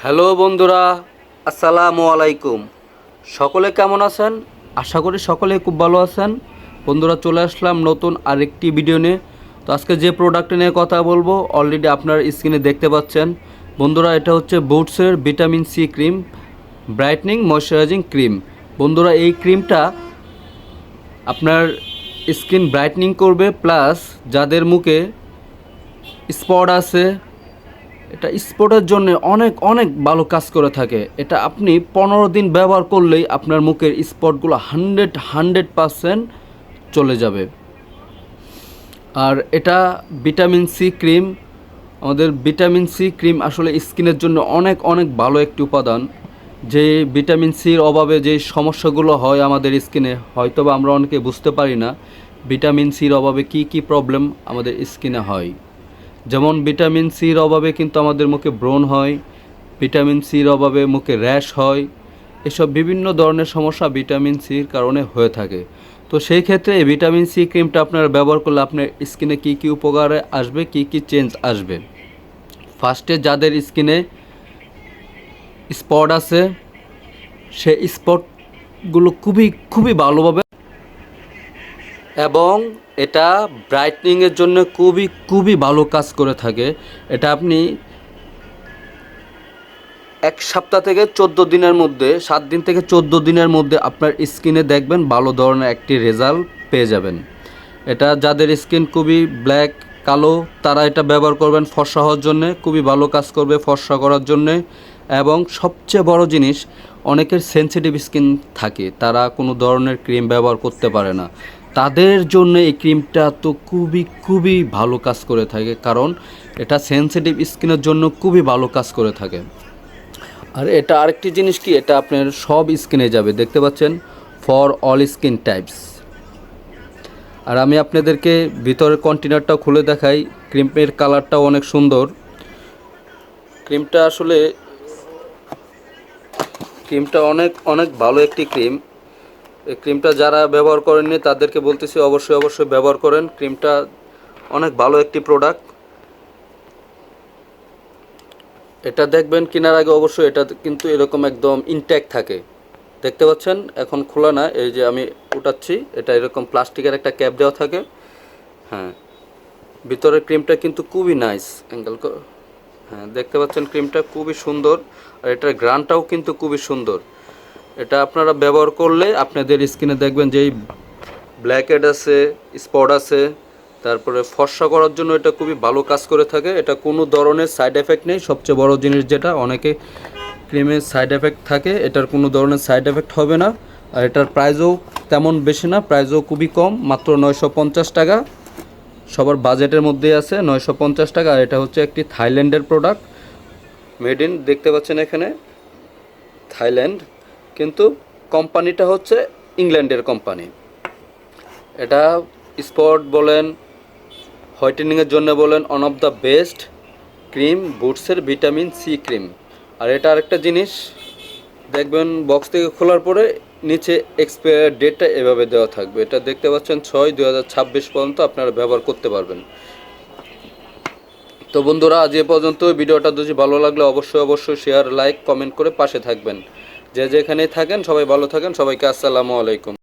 Hello বন্ধুরা, আসসালামু আলাইকুম। সকলে কেমন আছেন? আশা করি সকলে খুব ভালো আছেন। বন্ধুরা, চলে আসলাম নতুন আরেকটি ভিডিও নিয়ে। তো আজকে যে প্রোডাক্ট নিয়ে কথা বলবো অলরেডি আপনার স্ক্রিনে দেখতে পাচ্ছেন। বন্ধুরা, এটা হচ্ছে বুটসের vitamin C cream, brightening moisturising cream. বন্ধুরা, এই ক্রিমটা আপনার স্কিন ব্রাইটনিং করবে, প্লাস যাদের মুখে স্পট আছে, এটা স্পটের জন্য অনেক অনেক ভালো কাজ করে থাকে। এটা আপনি 15 দিন ব্যবহার করলেই আপনার মুখের স্পটগুলো 100% চলে যাবে। আর এটা ভিটামিন সি ক্রিম। আমাদের ভিটামিন সি ক্রিম আসলে স্কিনের জন্য অনেক অনেক ভালো একটি উপাদান। যে ভিটামিন সির অভাবে যে সমস্যাগুলো হয় আমাদের স্কিনে, হয়তো বা আমরা অনেকে বুঝতে পারি না ভিটামিন সির অভাবে কি কি প্রবলেম আমাদের স্কিনে হয়। যেমন ভিটামিন সির অভাবে কিন্তু আমাদের মুখে ব্রণ হয়, ভিটামিন সির অভাবে মুখে র্যাশ হয়। এসব বিভিন্ন ধরনের সমস্যা ভিটামিন সির কারণে হয়ে থাকে। তো সেই ক্ষেত্রে এই ভিটামিন সি ক্রিমটা আপনারা ব্যবহার করলে আপনার স্কিনে কী কী উপকারে আসবে, কী কী চেঞ্জ আসবে। ফার্স্টে যাদের স্কিনে স্পট আছে, সেই স্পটগুলো খুবই খুবই ভালোভাবে, এবং এটা ব্রাইটনিংয়ের জন্য খুবই খুবই ভালো কাজ করে থাকে। এটা আপনি 1 সপ্তাহ থেকে 14 দিনের মধ্যে, 7 দিন থেকে 14 দিনের মধ্যে আপনার স্কিনে দেখবেন ভালো ধরনের একটি রেজাল্ট পেয়ে যাবেন। এটা যাদের স্কিন খুবই ব্ল্যাক, কালো, তারা এটা ব্যবহার করবেন ফর্সা হওয়ার জন্যে, খুবই ভালো কাজ করবে ফর্সা করার জন্যে। এবং সবচেয়ে বড় জিনিস, অনেকের সেনসিটিভ স্কিন থাকে, তারা কোনো ধরনের ক্রিম ব্যবহার করতে পারে না। তাদের জন্য এই ক্রিমটা তো খুবই খুবই ভালো কাজ করে থাকে, কারণ এটা সেনসিটিভ স্কিনের জন্য খুবই ভালো কাজ করে থাকে। আর এটা আরেকটি জিনিস কি, এটা আপনার সব স্কিনে যাবে, দেখতে পাচ্ছেন, ফর অল স্কিন টাইপস। আর আমি আপনাদেরকে ভিতরের কন্টেনারটাও খুলে দেখাই। ক্রিমের কালারটাও অনেক সুন্দর। ক্রিমটা অনেক অনেক ভালো একটি ক্রিম। এই ক্রিমটা যারা ব্যবহার করেননি তাদেরকে বলতেছি অবশ্যই অবশ্যই ব্যবহার করেন। ক্রিমটা অনেক ভালো একটি প্রোডাক্ট। এটা দেখবেন কেনার আগে অবশ্যই এটা কিন্তু এরকম একদম ইনট্যাক্ট থাকে, দেখতে পাচ্ছেন। এখন খোলা না, এই যে আমি উঠাচ্ছি, এটা এরকম প্লাস্টিকের একটা ক্যাপ দেওয়া থাকে। হ্যাঁ, ভিতরের ক্রিমটা কিন্তু খুবই নাইস অ্যাঙ্গেল। হ্যাঁ, দেখতে পাচ্ছেন ক্রিমটা খুবই সুন্দর। আর এটার গ্রানটাও কিন্তু খুবই সুন্দর। এটা আপনারা ব্যবহার করলে আপনাদের স্কিনে দেখবেন যে এই ব্ল্যাকহেড আছে, স্পট আছে, তারপরে ফর্সা করার জন্য এটা খুবই ভালো কাজ করে থাকে। এটা কোনো ধরনের সাইড এফেক্ট নেই। সবচেয়ে বড় জিনিস যেটা, অনেকে ক্রিমের সাইড এফেক্ট থাকে, এটার কোনো ধরনের সাইড এফেক্ট হবে না। আর এটার প্রাইসও তেমন বেশি না, প্রাইসও খুবই কম, মাত্র 950 টাকা। সবার বাজেটের মধ্যেই আছে, 950 টাকা। আর এটা হচ্ছে একটি থাইল্যান্ডের প্রোডাক্ট, মেড ইন, দেখতে পাচ্ছেন এখানে থাইল্যান্ড, কিন্তু কোম্পানিটা হচ্ছে ইংল্যান্ডের কোম্পানি। এটা স্পট বলেন, হোয়াইটেনিংয়ের জন্য বলেন, one of the best cream, বুটসের ভিটামিন সি ক্রিম। আর এটা আরেকটা জিনিস দেখবেন, বক্স থেকে খোলার পরে নিচে এক্সপায়ার ডেটটা এভাবে দেওয়া থাকবে। এটা দেখতে পাচ্ছেন 6/2026 পর্যন্ত আপনারা ব্যবহার করতে পারবেন। তো বন্ধুরা, আজ এ পর্যন্ত। ভিডিওটা যদি ভালো লাগলে অবশ্যই অবশ্যই শেয়ার, লাইক, কমেন্ট করে পাশে থাকবেন। যে যেখানেই থাকেন সবাই ভালো থাকেন। সবাইকে আসসালামু আলাইকুম।